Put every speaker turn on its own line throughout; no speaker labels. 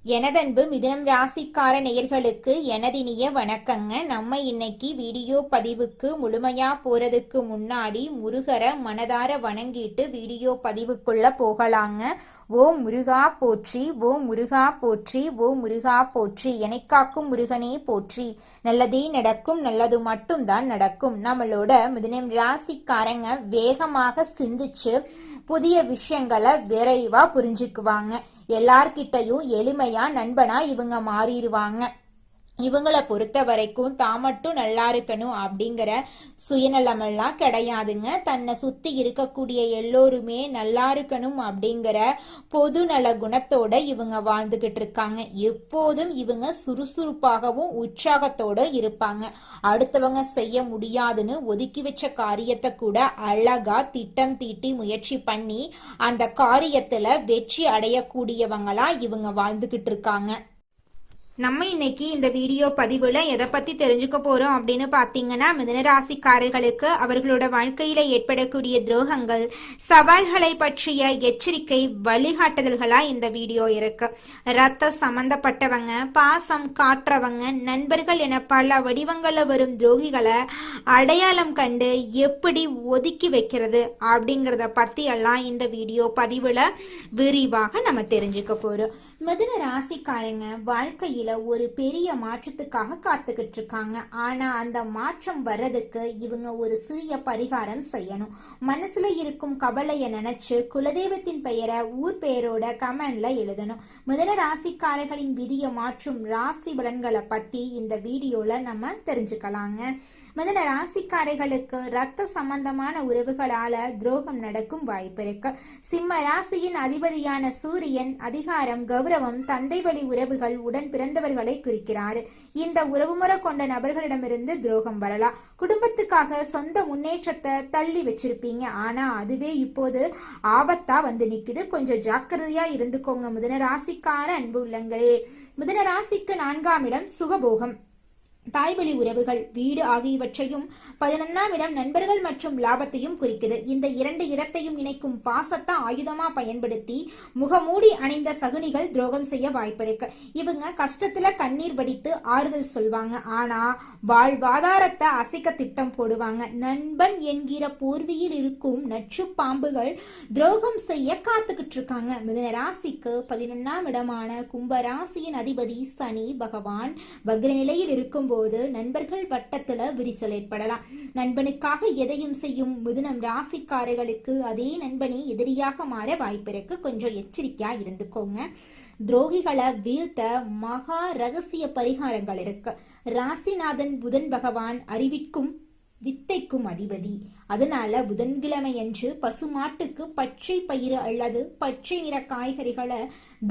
எனதன்பு மிதுனம் ராசிக்கார நேயர்களுக்கு எனதினிய வணக்கங்க. நம்ம இன்னைக்கு வீடியோ பதிவுக்கு முழுமையா போறதுக்கு முன்னாடி முருகரை மனதார வணங்கிட்டு வீடியோ பதிவுக்குள்ள போகலாங்க. ஓம் முருகா போற்றி, ஓம் முருகா போற்றி, ஓம் முருகா போற்றி, எனைக்காக்கும் முருகனே போற்றி. நல்லதே நடக்கும், நல்லது மட்டும்தான் நடக்கும். நம்மளோட மிதுனம் ராசிக்காரங்க வேகமாக சிந்திச்சு புதிய விஷயங்களை விரைவா புரிஞ்சுக்குவாங்க. எல்லார்கிட்டையும் எளிமையா நண்பனா இவங்க மாறிடுவாங்க. இவங்கள பொறுத்த வரைக்கும் தான் மட்டும் நல்லா இருக்கணும் அப்படிங்கிற சுயநலமெல்லாம் கிடையாதுங்க. தன்னை சுத்தி இருக்கக்கூடிய எல்லோருமே நல்லா இருக்கணும் அப்படிங்கிற பொது நல குணத்தோட இவங்க வாழ்ந்துகிட்டு இருக்காங்க. எப்போதும் இவங்க சுறுசுறுப்பாகவும் உற்சாகத்தோட இருப்பாங்க. அடுத்தவங்க செய்ய முடியாதுன்னு ஒதுக்கி வச்ச காரியத்தை கூட அழகா திட்டம் தீட்டி முயற்சி பண்ணி அந்த காரியத்துல வெற்றி அடையக்கூடியவங்களா இவங்க வாழ்ந்துகிட்டு இருக்காங்க. நம்ம இன்னைக்கு இந்த வீடியோ பதிவுல எதை பத்தி தெரிஞ்சுக்க போறோம் அப்படின்னு பாத்தீங்கன்னா, மிதுனராசிக்காரர்களுக்கு அவர்களோட வாழ்க்கையில ஏற்படக்கூடிய துரோகங்கள், சவால்களை பற்றிய எச்சரிக்கை வழிகாட்டுதல்களா இந்த வீடியோ இருக்கு. ரத்த சம்பந்தப்பட்டவங்க, பாசம் காட்டுறவங்க, நண்பர்கள் என பல வடிவங்கள்ல வரும் துரோகிகளை அடையாளம் கண்டு எப்படி ஒதுக்கி வைக்கிறது அப்படிங்கறத பத்தி எல்லாம் இந்த வீடியோ பதிவுல விரிவாக நம்ம தெரிஞ்சுக்க போறோம். மிதுன ராசிக்காரங்க வாழ்க்கையில ஒரு பெரிய மாற்றத்துக்காக காத்துக்கிட்டு இருக்காங்க. ஆனா அந்த மாற்றம் வர்றதுக்கு இவங்க ஒரு சிறிய பரிகாரம் செய்யணும். மனசுல இருக்கும் கவலைய நினைச்சு குலதெய்வத்தின் பெயரை ஊர் பெயரோட கமெண்ட்ல எழுதணும். மிதுன ராசிக்காரர்களின் விதியை மாற்றும் ராசி பலன்களை பத்தி இந்த வீடியோல நம்ம தெரிஞ்சுக்கலாங்க. மிதுன ராசிக்காரர்களுக்கு ரத்த சம்பந்தமான உறவுகளால துரோகம் நடக்கும் வாய்ப்பு இருக்கு. சிம்ம ராசியின் அதிபதியான சூரியன் அதிகாரம், கௌரவம், தந்தை வழி உறவுகள், உடன் பிறந்தவர்களை குறிக்கிறார். இந்த உறவுமுறை கொண்ட நபர்களிடமிருந்து துரோகம் வரலாம். குடும்பத்துக்காக சொந்த முன்னேற்றத்தை தள்ளி வச்சிருப்பீங்க. ஆனா அதுவே இப்போது ஆபத்தா வந்து நிக்குது. கொஞ்சம் ஜாக்கிரதையா இருந்துக்கோங்க மிதுன ராசிக்கார அன்பு உள்ளங்களே. மிதுன ராசிக்கு 4ஆம் இடம் சுகபோகம், தாய்வழி உறவுகள், வீடு ஆகியவற்றையும் 11ஆம் இடம் நண்பர்கள் மற்றும் லாபத்தையும் குறிக்குது. இந்த 2 இடத்தையும் இணைக்கும் பாசத்தை ஆயுதமா பயன்படுத்தி முகமூடி அணிந்த சகுனிகள் துரோகம் செய்ய வாய்ப்பிருக்கு. இவங்க கஷ்டத்துல கண்ணீர் வடித்து ஆறுதல் சொல்வாங்க. ஆனா வாழ்வாதாரத்தை அசைக்க திட்டம் போடுவாங்க. நண்பன் என்கிற போர்வியில் இருக்கும் நச்சு பாம்புகள் துரோகம் செய்ய காத்துக்கிட்டு இருக்காங்க. மிதுன ராசிக்கு 11ஆம் இடமான கும்பராசியின் அதிபதி சனி பகவான் வக்ர நிலையில் இருக்கும் போது நண்பர்கள் வட்டத்துல விரிசல் ஏற்படலாம். நண்பனுக்காக எதையும் செய்யும் மிதுனம் ராசிக்காரர்களுக்கு அதே நண்பனே எதிரியாக மாற வாய்ப்பிருக்கு. கொஞ்சம் எச்சரிக்கையா இருந்துக்கோங்க. துரோகிகளை வீழ்த்த மகா ரகசிய பரிகாரங்கள் இருக்கு. ராசிநாதன் புதன் பகவான் அறிவிற்கும் வித்தைக்கும் அதிபதி. அதனால புதன்கிழமையன்று பசுமாட்டுக்கு பச்சை பயிறு அல்லது பச்சை நிற காய்கறிகளை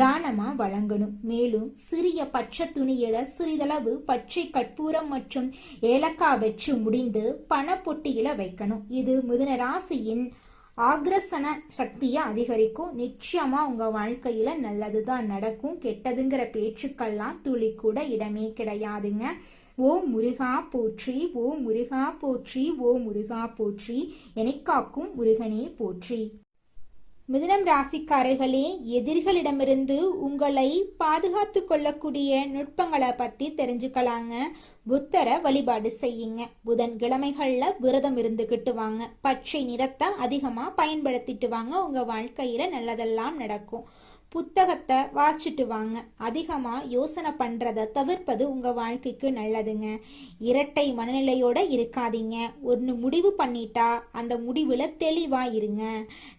தானமா வழங்கணும். மேலும் சிறிய பச்சை துணியில சிறிதளவு பச்சை கற்பூரம் மற்றும் ஏலக்காய் வச்சு முடிந்து பணப்பொட்டியில வைக்கணும். இது மிதுன ராசியின் ஆக்ரசன சக்தியை அதிகரிக்கும். நிச்சயமா உங்க வாழ்க்கையில நல்லதுதான் நடக்கும். கெட்டதுங்கிற பேச்சுக்கெல்லாம் துளி கூட இடமே கிடையாதுங்க. ஓம் முருகா போற்றி, ஓம் முருகா போற்றி, ஓம் முருகா போற்றி, எனைக்காக்கும் முருகனே போற்றி. மிதுனம் ராசிக்காரர்களே, எதிரிகளிடமிருந்து உங்களை பாதுகாத்து கொள்ளக்கூடிய நுட்பங்களை பத்தி தெரிஞ்சுக்கலாங்க. புத்தரை வழிபாடு செய்யுங்க. புதன்கிழமைகள்ல விரதம் இருந்துகிட்டு வாங்க. பச்சை நிறத்தை அதிகமா பயன்படுத்திட்டு வாங்க. உங்க வாழ்க்கையில நல்லதெல்லாம் நடக்கும். புத்தகத்தை வாசிச்சுட்டு வாங்க. அதிகமா யோசனை பண்றத தவிர்ப்பது உங்க வாழ்க்கைக்கு நல்லதுங்க. இரட்டை மனநிலையோட இருக்காதீங்க. ஒன்று முடிவு பண்ணிட்டா அந்த முடிவுல தெளிவா இருங்க.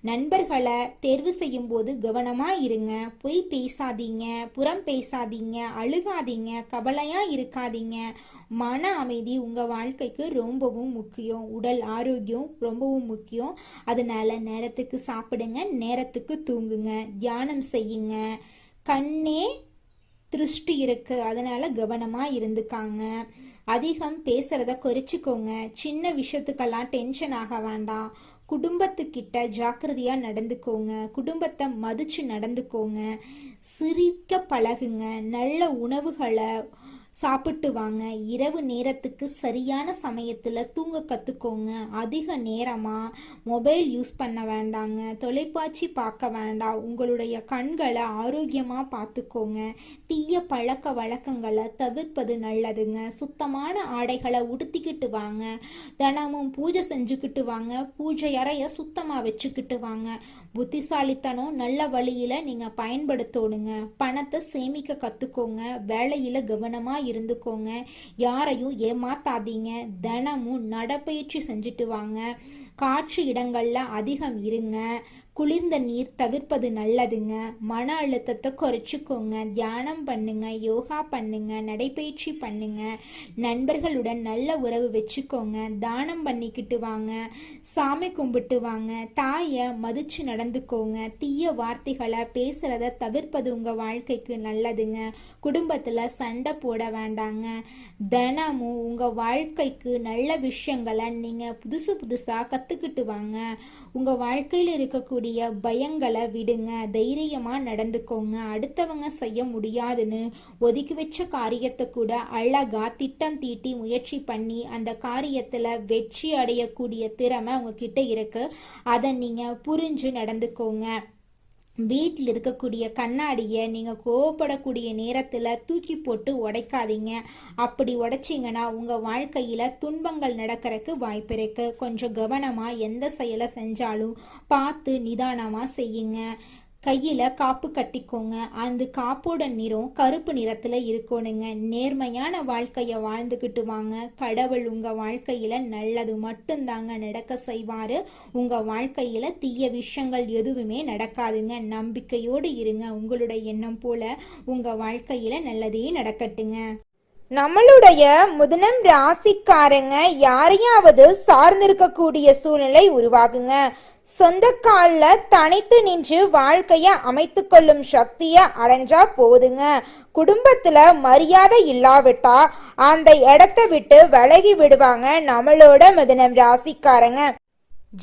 நண்பர்களை தேர்வு செய்யும் போது கவனமா இருங்க. பொய் பேசாதீங்க, புறம் பேசாதீங்க, அழுகாதீங்க, கவலையா இருக்காதீங்க. மன அமைதி உங்க வாழ்க்கைக்கு ரொம்பவும் முக்கியம். உடல் ஆரோக்கியம் ரொம்பவும் முக்கியம். அதனால நேரத்துக்கு சாப்பிடுங்க, நேரத்துக்கு தூங்குங்க, தியானம் செய்யுங்க. கண்ணே திருஷ்டி இருக்கு, அதனால கவனமா இருந்துக்காங்க. அதிகம் பேசுறத குறைச்சிக்கோங்க. சின்ன விஷயத்துக்கெல்லாம் டென்ஷன் ஆக வேண்டாம். குடும்பத்துக்கிட்ட ஜாக்கிரதையா நடந்துக்கோங்க. குடும்பத்தை மதிச்சு நடந்துக்கோங்க. சிரிக்க பழகுங்க. நல்ல உணவுகளை சாப்பிட்டு வாங்க. இரவு நேரத்துக்கு சரியான சமயத்தில் தூங்க கற்றுக்கோங்க. அதிக நேரமாக மொபைல் யூஸ் பண்ண வேண்டாங்க. தொலைக்காட்சி பார்க்க வேண்டாம். உங்களுடைய கண்களை ஆரோக்கியமாக பார்த்துக்கோங்க. தீய பழக்க வழக்கங்களை தவிர்ப்பது நல்லதுங்க. சுத்தமான ஆடைகளை உடுத்திக்கிட்டு வாங்க. தினமும் பூஜை செஞ்சுக்கிட்டு வாங்க. பூஜை அறையை சுத்தமாக வச்சுக்கிட்டு வாங்க. புத்திசாலித்தனம் நல்ல வழியில் நீங்கள் பயன்படுத்தணுங்க. பணத்தை சேமிக்க கற்றுக்கோங்க. வேலையில் கவனமாக இருந்துக்கோங்க. யாரையும் ஏமாத்தாதீங்க. தினமும் நடைப்பயிற்சி செஞ்சுட்டு வாங்க. காற்று இடங்கள்ல அதிகம் இருங்க. குளிர்ந்த நீர் தவிர்ப்பது நல்லதுங்க. மன அழுத்தத்தை குறைச்சிக்கோங்க. தியானம் பண்ணுங்க. யோகா பண்ணுங்க. நடைப்பயிற்சி பண்ணுங்க. நண்பர்களுடன் நல்ல உறவு வச்சுக்கோங்க. தானம் பண்ணிக்கிட்டு வாங்க. சாமி கும்பிட்டு வாங்க. தாயை மதிச்சு நடந்துக்கோங்க. தீய வார்த்தைகளை பேசுறத தவிர்ப்பது உங்க வாழ்க்கைக்கு நல்லதுங்க. குடும்பத்துல சண்டை போட வேண்டாங்க. தினமும் உங்க வாழ்க்கைக்கு நல்ல விஷயங்களை நீங்க புதுசா கத்துக்கிட்டு வாங்க. உங்க வாழ்க்கையில் இருக்கக்கூடிய பயங்களை விடுங்க. தைரியமா நடந்துக்கோங்க. அடுத்தவங்க செய்ய முடியாதுன்னு ஒதுக்கி வச்ச காரியத்தை கூட அழகா திட்டம் தீட்டி முயற்சி பண்ணி அந்த காரியத்துல வெற்றி அடையக்கூடிய திறமை உங்ககிட்ட இருக்கு. அதை நீங்க புரிஞ்சு நடந்துக்கோங்க. வீட்டில் இருக்கக்கூடிய கண்ணாடியை நீங்கள் கோவப்படக்கூடிய நேரத்தில் தூக்கி போட்டு உடைக்காதீங்க. அப்படி உடைச்சிங்கன்னா உங்கள் வாழ்க்கையில் துன்பங்கள் நடக்கிறதுக்கு வாய்ப்பு இருக்கு. கொஞ்சம் கவனமாக எந்த செயலை செஞ்சாலும் பார்த்து நிதானமாக செய்யுங்க. கையில் காப்பு கட்டிக்கோங்க. அந்த காப்போட நிறம் கருப்பு நிறத்தில் இருக்கணுங்க. நேர்மையான வாழ்க்கையை வாழ்ந்துக்கிட்டு வாங்க. கடவுள் உங்கள் வாழ்க்கையில் நல்லது மட்டும்தாங்க நடக்க செய்வார். உங்கள் வாழ்க்கையில் தீய விஷயங்கள் எதுவுமே நடக்காதுங்க. நம்பிக்கையோடு இருங்க. உங்களுடைய எண்ணம் போல உங்கள் வாழ்க்கையில் நல்லதே நடக்கட்டுங்க.
நம்மளுடைய மிதுனம் ராசிக்காரங்க யாரையாவது சார்ந்திருக்கக்கூடிய சூழ்நிலை உருவாகுங்க. சொந்த காலில் தனித்து நின்று வாழ்க்கைய அமைத்து கொள்ளும் சக்திய அடைஞ்சா போதுங்க. குடும்பத்துல மரியாதை இல்லாவிட்டா அந்த இடத்த விட்டு விலகி விடுவாங்க நம்மளோட மிதுனம் ராசிக்காரங்க.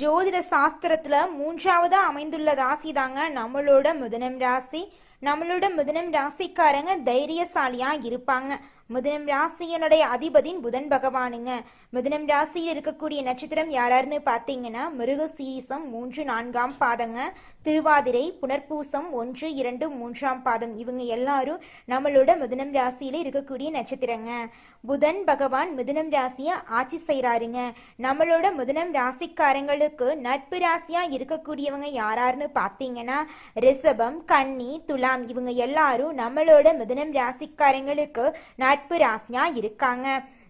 ஜோதிட சாஸ்திரத்துல 3வது அமைந்துள்ள ராசி தாங்க நம்மளோட மிதுனம் ராசி. நம்மளோட மிதுனம் ராசிக்காரங்க தைரியசாலியா இருப்பாங்க. மிதுனம் ராசியினுடைய அதிபதியின் புதன் பகவானுங்க. மிதுனம் ராசியில் இருக்கக்கூடிய நட்சத்திரம் யாராருன்னு பார்த்தீங்கன்னா மிருகசீரிசம் 3, 4ஆம் பாதங்க. திருவாதிரை, புனர்பூசம் 1, 2, 3ஆம் பாதம். இவங்க எல்லாரும் நம்மளோட மிதுனம் ராசியில இருக்கக்கூடிய நட்சத்திரங்க. புதன் பகவான் மிதுனம் ராசியை ஆட்சி செய்யறாருங்க. நம்மளோட மிதுனம் ராசிக்காரங்களுக்கு நட்பு ராசியா இருக்கக்கூடியவங்க யாராருன்னு பார்த்தீங்கன்னா ரிஷபம், கன்னி, துலாம். இவங்க எல்லாரும் நம்மளோட மிதுனம் ராசிக்காரங்களுக்கு நட்பு ராசியா இருக்காங்க.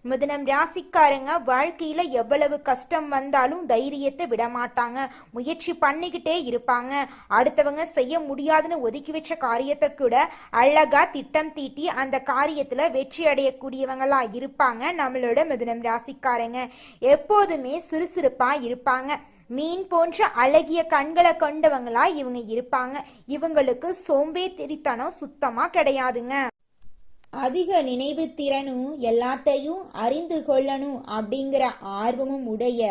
மிதுனம் ராசிக்காரங்க வாழ்க்கையில எவ்வளவு கஷ்டம் வந்தாலும் தைரியத்தை விட மாட்டாங்க. முயற்சி பண்ணிக்கிட்டே இருப்பாங்க. அடுத்தவங்க செய்ய முடியாதுன்னு ஒதுக்கி வச்ச காரியத்தை கூட அழகா திட்டம் தீட்டி அந்த காரியத்துல வெற்றி அடையக்கூடியவங்களா இருப்பாங்க நம்மளோட மிதுனம் ராசிக்காரங்க. எப்போதுமே சுறுசுறுப்பா இருப்பாங்க. மீன் போன்ற அழகிய கண்களை கொண்டவங்களா இவங்க இருப்பாங்க. இவங்களுக்கு சோம்பேறித்தனம் சுத்தமா கிடையாதுங்க.
அதிக நினைவு திறனும் எல்லாத்தையும் அறிந்து கொள்ளணும் அப்படிங்கிற ஆர்வமும் உடைய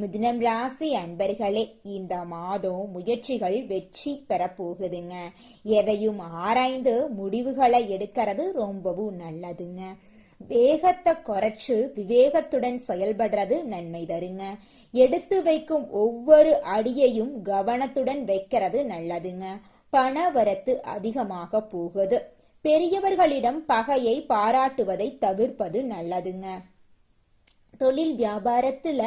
மிதுனம் ராசி அன்பர்களே, இந்த மாதம் முயற்சிகள் வெற்றி பெற போகுதுங்க. எதையும் ஆராய்ந்து முடிவுகளை எடுக்கிறது ரொம்பவும் நல்லதுங்க. வேகத்தை குறைச்சு விவேகத்துடன் செயல்படுறது நன்மை தருங்க. எடுத்து வைக்கும் ஒவ்வொரு அடியையும் கவனத்துடன் வைக்கிறது நல்லதுங்க. பண வரத்து அதிகமாக போகுது. பெரியவர்களிடம் பகையை பாராட்டுவதை தவிர்ப்பது நல்லதுங்க. தொழில் வியாபாரத்துல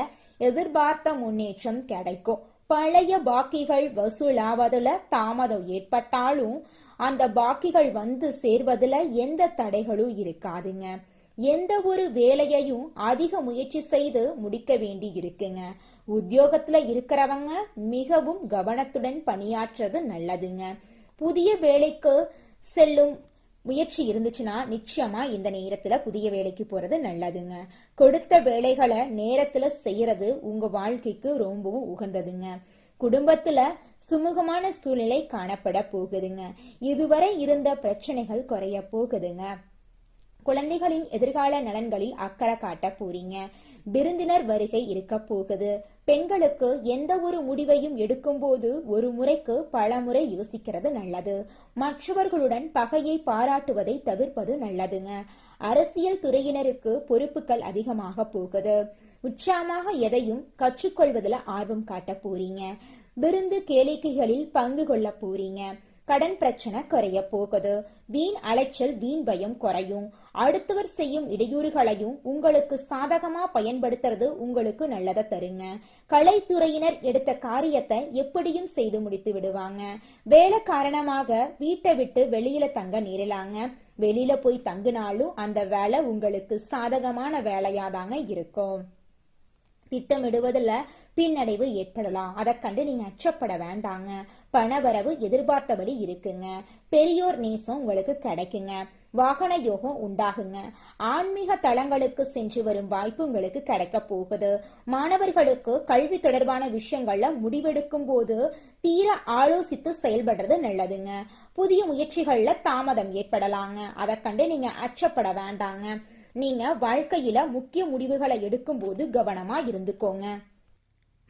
எதிர்பார்த்த முன்னேற்றம் கிடைக்கும். பழைய பாக்கிகள் வசூலாவதுல தாமதம் ஏற்பட்டாலும் அந்த பாக்கிகள் வந்து சேர்வதுல எந்த தடைகளும் இருக்காதுங்க. எந்த ஒரு வேலையையும் அதிக முயற்சி செய்து முடிக்க வேண்டி இருக்குங்க. உத்தியோகத்துல இருக்கிறவங்க மிகவும் கவனத்துடன் பணியாற்றுறது நல்லதுங்க. புதிய வேலைக்கு செல்லும் முயற்சி இருந்துச்சுன்னா நிச்சயமா இந்த நேரத்துல புதிய வேலைக்கு போறது நல்லதுங்க. கொடுத்த வேலைகளை நேரத்துல செய்யறது உங்க வாழ்க்கைக்கு ரொம்பவும் உகந்ததுங்க. குடும்பத்துல சுமூகமான சூழ்நிலை காணப்பட போகுதுங்க. இதுவரை இருந்த பிரச்சனைகள் குறைய போகுதுங்க. குழந்தைகளின் எதிர்கால நலன்களில் அக்கறை காட்ட போறீங்க. விருந்தினர் வருகை இருக்க போகுது. பெண்களுக்கு எந்த ஒரு முடிவையும் எடுக்கும் போது ஒரு முறைக்கு பல முறை யோசிக்கிறது நல்லது. மற்றவர்களுடன் பகையை பாராட்டுவதை தவிர்ப்பது நல்லதுங்க. அரசியல் துறையினருக்கு பொறுப்புகள் அதிகமாக போகுது. உற்சாகமாக எதையும் கற்றுக்கொள்வதில் ஆர்வம் காட்ட போறீங்க. விருந்து கேளிக்கைகளில் பங்கு கொள்ள போறீங்க. கடன் பிரச்சனை குறைய போகுது. வீண் அலைச்சல் வீண் பயம் குறையும். அடுத்தவர் செய்யும் இடையூறுகளையும் உங்களுக்கு சாதகமா பயன்படுத்துறது உங்களுக்கு நல்லதை தருங்க. கலைத்துறையினர் எடுத்த காரியத்தை எப்படியும் செய்து முடித்து விடுவாங்க. வேலை காரணமாக வீட்டை விட்டு வெளியில தங்க நேரலாங்க. வெளியில போய் தங்கினாலும் அந்த வேலை உங்களுக்கு சாதகமான வேலையாதாங்க இருக்கும். திட்டமிடுவதில் பின்னடைவு ஏற்படலாம். அதை கண்டு நீங்க அச்சப்பட வேண்டாங்க. பணவரவு எதிர்பார்த்தபடி இருக்குங்க. பெரியோர் நேசம் உங்களுக்கு கிடைக்குங்க. வாகன யோகம் உண்டாகுங்க. ஆன்மீக தலங்களுக்கு சென்று வரும் வாய்ப்பு உங்களுக்கு கிடைக்க போகுது. மாணவர்களுக்கு கல்வி தொடர்பான விஷயங்கள்ல முடிவெடுக்கும் போது தீர ஆலோசித்து செயல்படுறது நல்லதுங்க. புதிய முயற்சிகள்ல தாமதம் ஏற்படலாங்க. அதை கண்டு நீங்க அச்சப்பட வேண்டாங்க. நீங்க வாழ்க்கையில முக்கிய முடிவுகளை எடுக்கும் போது கவனமா இருந்துக்கோங்க.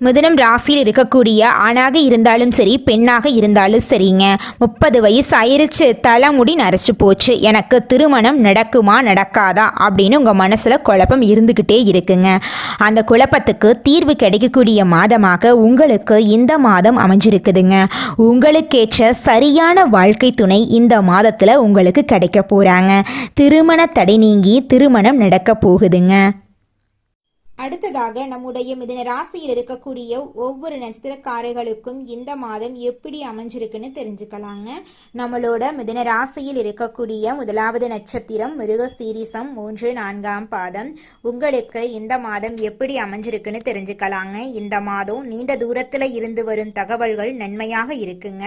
மிதுனம் ராசியில் இருக்கக்கூடிய ஆணாக இருந்தாலும் சரி பெண்ணாக இருந்தாலும் சரிங்க, 30 வயசு ஆயிருச்சு, தலைமுடி நரைச்சு போச்சு, எனக்கு திருமணம் நடக்குமா நடக்காதா அப்படின்னு உங்கள் மனசில் குழப்பம் இருந்துக்கிட்டே இருக்குங்க. அந்த குழப்பத்துக்கு தீர்வு கிடைக்கக்கூடிய மாதமாக உங்களுக்கு இந்த மாதம் அமைஞ்சிருக்குதுங்க. உங்களுக்கேற்ற சரியான வாழ்க்கை துணை இந்த மாதத்தில் உங்களுக்கு கிடைக்க போகிறாங்க. திருமண தடை நீங்கி திருமணம் நடக்க போகுதுங்க.
அடுத்ததாக நம்முடைய மிதுன ராசியில் இருக்கக்கூடிய ஒவ்வொரு நட்சத்திரக்காரர்களுக்கும் இந்த மாதம் எப்படி அமைஞ்சிருக்குன்னு தெரிஞ்சுக்கலாங்க. நம்மளோட மிதுன ராசியில் இருக்கக்கூடிய முதலாவது நட்சத்திரம் மிருகசீரிசம் 3, 4ஆம் பாதம். உங்களுக்கு இந்த மாதம் எப்படி அமைஞ்சிருக்குன்னு தெரிஞ்சுக்கலாங்க. இந்த மாதம் நீண்ட தூரத்துல இருந்து வரும் தகவல்கள் நன்மையாக இருக்குங்க.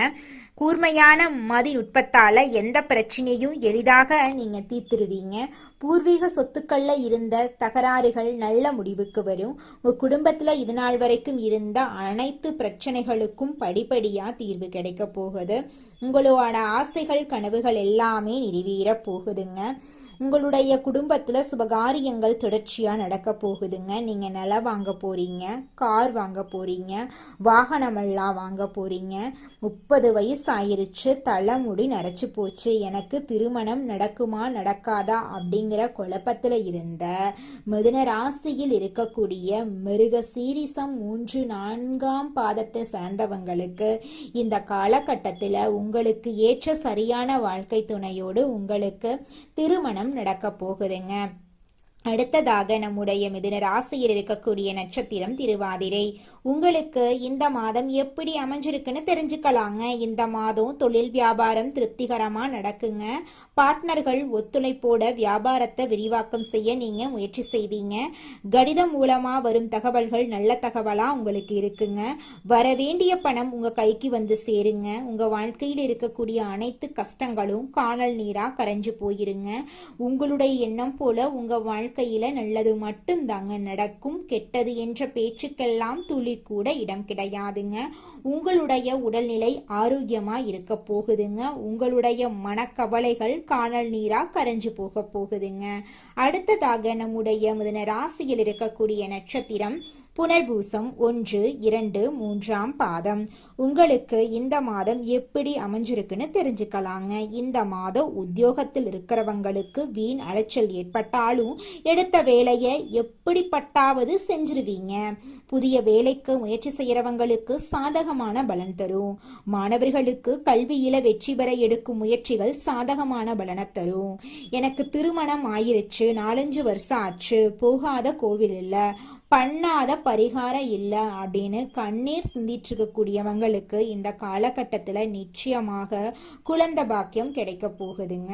கூர்மையான மதிநுட்பத்தால எந்த பிரச்சனையும் எளிதாக நீங்க தீர்த்துருவீங்க. பூர்வீக சொத்துக்கள்ல இருந்த தகராறுகள் நல்ல முடிவுக்கு வரும். உங்க குடும்பத்துல இது நாள் வரைக்கும் இருந்த அனைத்து பிரச்சனைகளுக்கும் படிப்படியா தீர்வு கிடைக்க போகுது. உங்களோட ஆசைகள் கனவுகள் எல்லாமே நிறைவேற போகுதுங்க. உங்களுடைய குடும்பத்துல சுபகாரியங்கள் தொடர்ச்சியா நடக்க போகுதுங்க. நீங்க நிலம் வாங்க போறீங்க, கார் வாங்க போறீங்க, வாகனமெல்லாம் வாங்க போறீங்க. 30 வயசு ஆயிருச்சு, தலைமுடி நரைச்சு போச்சு, எனக்கு திருமணம் நடக்குமா நடக்காதா அப்படிங்கிற குழப்பத்துல இருந்த மிதுன ராசியில் இருக்கக்கூடிய மிருகசீரிசம் 3, 4ஆம் பாதத்தை சேர்ந்தவங்களுக்கு இந்த காலகட்டத்துல உங்களுக்கு ஏற்ற சரியான வாழ்க்கை துணையோடு உங்களுக்கு திருமணம் நடக்க போகுதுங்க. அடுத்ததாக நம்முடைய மிதுன ராசியில் இருக்கக்கூடிய நட்சத்திரம் திருவாதிரை. உங்களுக்கு இந்த மாதம் எப்படி அமைஞ்சிருக்குன்னு தெரிஞ்சுக்கலாங்க. இந்த மாதம் தொழில் வியாபாரம் திருப்திகரமா நடக்குங்க. பார்ட்னர்கள் ஒத்துழைப்போட வியாபாரத்தை விரிவாக்கம் செய்ய நீங்க முயற்சி செய்வீங்க. கடிதம் மூலமா வரும் தகவல்கள் நல்ல தகவலா உங்களுக்கு இருக்குங்க. வரவேண்டிய பணம் உங்க கைக்கு வந்து சேருங்க. உங்க வாழ்க்கையில் இருக்கக்கூடிய அனைத்து கஷ்டங்களும் காணல் நீரா கரைஞ்சு போயிருங்க. உங்களுடைய எண்ணம் போல உங்க வாழ்க்கையில நல்லது மட்டும்தாங்க நடக்கும். கெட்டது என்ற பேச்சுக்கெல்லாம் துளி கூட இடம் கிடையாதுங்க. உங்களுடைய உடல்நிலை ஆரோக்கியமா இருக்க போகுதுங்க. உங்களுடைய மனக்கவலைகள் காணல் நீரா கரைஞ்சு போக போகுதுங்க. அடுத்ததாக நம்முடைய மிதுன ராசியில் இருக்கக்கூடிய நட்சத்திரம் புனர்பூசம் 1, 2, 3ஆம் பாதம். உங்களுக்கு இந்த மாதம் எப்படி அமைஞ்சிருக்குன்னு தெரிஞ்சுக்கலாங்க. இந்த மாதம் உத்தியோகத்தில் இருக்கிறவங்களுக்கு வீண் அலைச்சல் ஏற்பட்டாலும் எடுத்த வேலையை எப்படிப்பட்டாவது செஞ்சிருவீங்க. புதிய வேலைக்கு முயற்சி செய்யறவங்களுக்கு சாதகமான பலன் தரும். மாணவர்களுக்கு கல்வியில வெற்றி பெற எடுக்கும் முயற்சிகள் சாதகமான பலனை தரும். எனக்கு திருமணம் ஆயிருச்சு, 4-5 வருஷம் ஆச்சு, போகாத கோவில் இல்லை, பண்ணாத பரிகாரம் இல்லை அப்படின்னு கண்ணீர் சிந்திட்டு இருக்கக்கூடியவங்களுக்கு இந்த காலகட்டத்தில் நிச்சயமாக குழந்தை பாக்கியம் கிடைக்க போகுதுங்க.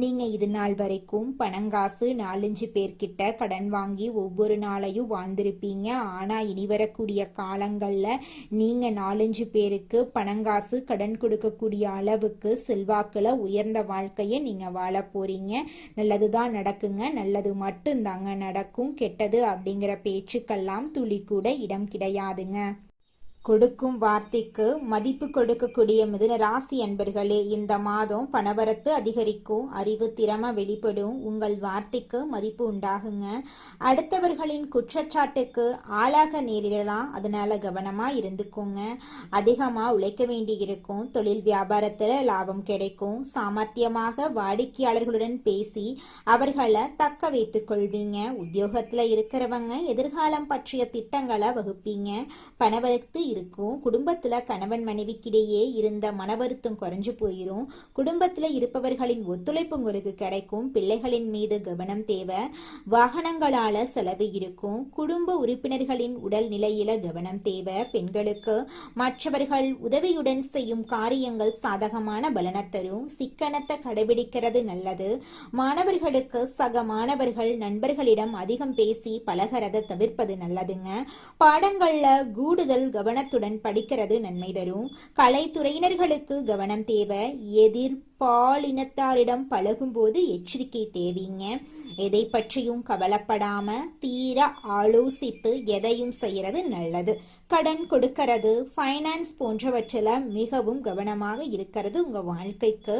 நீங்கள் இது நாள் வரைக்கும் பணங்காசு 4-5 பேர்கிட்ட கடன் வாங்கி ஒவ்வொரு நாளையும் வாழ்ந்திருப்பீங்க. ஆனால் இனி வரக்கூடிய காலங்களில் நீங்கள் 4-5 பேருக்கு பணங்காசு கடன் கொடுக்கக்கூடிய அளவுக்கு செல்வாக்கில் உயர்ந்த வாழ்க்கையை நீங்கள் வாழ போறீங்க. நல்லதுதான் நடக்குங்க. நல்லது மட்டும்தாங்க நடக்கும். கெட்டது அப்படிங்கிற பேச்சுக்கெல்லாம் துளி கூட இடம் கிடையாதுங்க. கொடுக்கும் வார்த்தைக்கு மதிப்பு கொடுக்கக்கூடிய மிதுன ராசி அன்பர்களே, இந்த மாதம் பணவரத்து அதிகரிக்கும், அறிவு திறமை வெளிப்படும், உங்கள் வார்த்தைக்கு மதிப்பு உண்டாகுங்க. அடுத்தவர்களின் குற்றச்சாட்டுக்கு ஆளாக நேரிடலாம், அதனால கவனமா இருந்துக்கோங்க. அதிகமா உழைக்க வேண்டி இருக்கும். தொழில் வியாபாரத்துல லாபம் கிடைக்கும். சாமர்த்தியமாக வாடிக்கையாளர்களுடன் பேசி அவர்களை தக்க வைத்துக் கொள்வீங்க. உத்தியோகத்துல இருக்கிறவங்க எதிர்காலம் பற்றிய திட்டங்களை வகுப்பீங்க. பணவரத்து இருக்கும். குடும்பத்துல கணவன் மனைவிக்கிடையே இருந்த மனவருத்தம் குறைஞ்சு போயிரும். குடும்பத்துல இருப்பவர்களின் ஒத்துழைப்பு உங்களுக்கு கிடைக்கும். பிள்ளைகளின் மீது கவனம் தேவை. வாகனங்களால செலவு இருக்கும். குடும்ப உறுப்பினர்களின் உடல் நிலையில கவனம் தேவை. பெண்களுக்கு மற்றவர்கள் உதவியுடன் செய்யும் காரியங்கள் சாதகமான பலனை தரும். சிக்கனத்தை கடைபிடிக்கிறது நல்லது. மாணவர்களுக்கு சக மாணவர்கள் நண்பர்களிடம் அதிகம் பேசி பழகிறத தவிர்ப்பது நல்லதுங்க. பாடங்கள்ல கூடுதல் கவனத்துடன் படிக்கிறது நன்மை தரும். கலைத்துறையினர்களுக்கு கவனம் தேவை. எதிர்பாலினத்தாரிடம் பழகும்போது எச்சரிக்கை தேவைங்க. எதை பற்றியும் கவலைப்படாம தீர ஆலோசித்து எதையும் செய்யறது நல்லது. கடன் கொடுக்கிறது, ஃபைனான்ஸ் போன்றவற்றில் மிகவும் கவனமாக இருக்கிறது உங்க வாழ்க்கைக்கு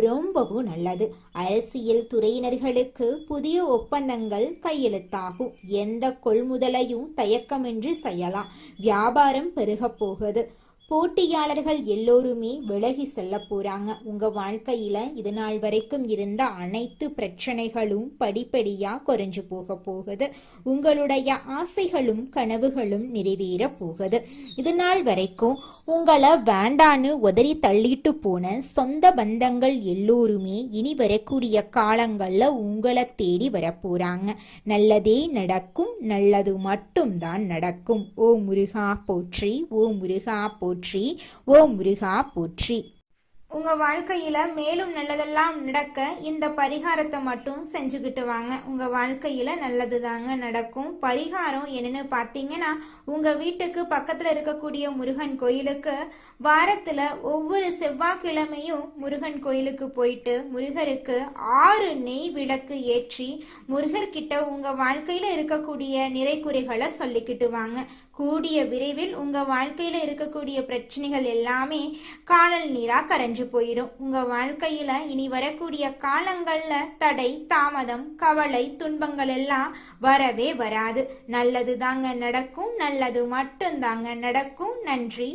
ரொம்பவும் நல்லது. அரசியல் துறையினர்களுக்கு புதிய ஒப்பந்தங்கள் கையெழுத்தாகும். எந்த கொள்முதலையும் தயக்கமின்றி செய்யலாம். வியாபாரம் பெருக போகுது. போட்டியாளர்கள் எல்லோருமே விலகி செல்ல போறாங்க. உங்க வாழ்க்கையில இது நாள் வரைக்கும் இருந்த அனைத்து பிரச்சனைகளும் படிப்படியா குறைஞ்சு போக போகுது. உங்களுடைய ஆசைகளும் கனவுகளும் நிறைவேற போகுது. இது நாள் வரைக்கும் உங்களை வேண்டான்னு உதறி தள்ளிட்டு போன சொந்த பந்தங்கள் எல்லோருமே இனி வரக்கூடிய காலங்கள்ல உங்களை தேடி வரப்போறாங்க. நல்லதே நடக்கும். நல்லது மட்டும்தான் நடக்கும். ஓ முருகா போற்றி, ஓ முருகா போற்றி, ஓ முருகா போற்றி. உங்க வாழ்க்கையில மேலும் நல்லதெல்லாம் நடக்க இந்த பரிகாரத்தை மட்டும் செஞ்சுக்கிட்டு வாங்க. உங்க வாழ்க்கையில நல்லது தாங்க நடக்கும். பரிகாரம் என்னன்னு பார்த்தீங்கன்னா, உங்க வீட்டுக்கு பக்கத்துல இருக்கக்கூடிய முருகன் கோயிலுக்கு வாரத்துல ஒவ்வொரு செவ்வாய்க்கிழமையும் முருகன் கோயிலுக்கு போயிட்டு முருகருக்கு 6 நெய் விளக்கு ஏற்றி முருகர்கிட்ட உங்க வாழ்க்கையில இருக்கக்கூடிய நிறைக்குறைகளை சொல்லிக்கிட்டு வாங்க. கூடிய விரைவில் உங்க வாழ்க்கையில இருக்கக்கூடிய பிரச்சனைகள் எல்லாமே காணல் நீரா கரைஞ்சு போயிடும். உங்க வாழ்க்கையில இனி வரக்கூடிய காலங்கள்ல தடை, தாமதம், கவலை, துன்பங்கள் எல்லாம் வரவே வராது. நல்லது தாங்க நடக்கும். நல்லது மட்டும் தாங்க நடக்கும். நன்றி.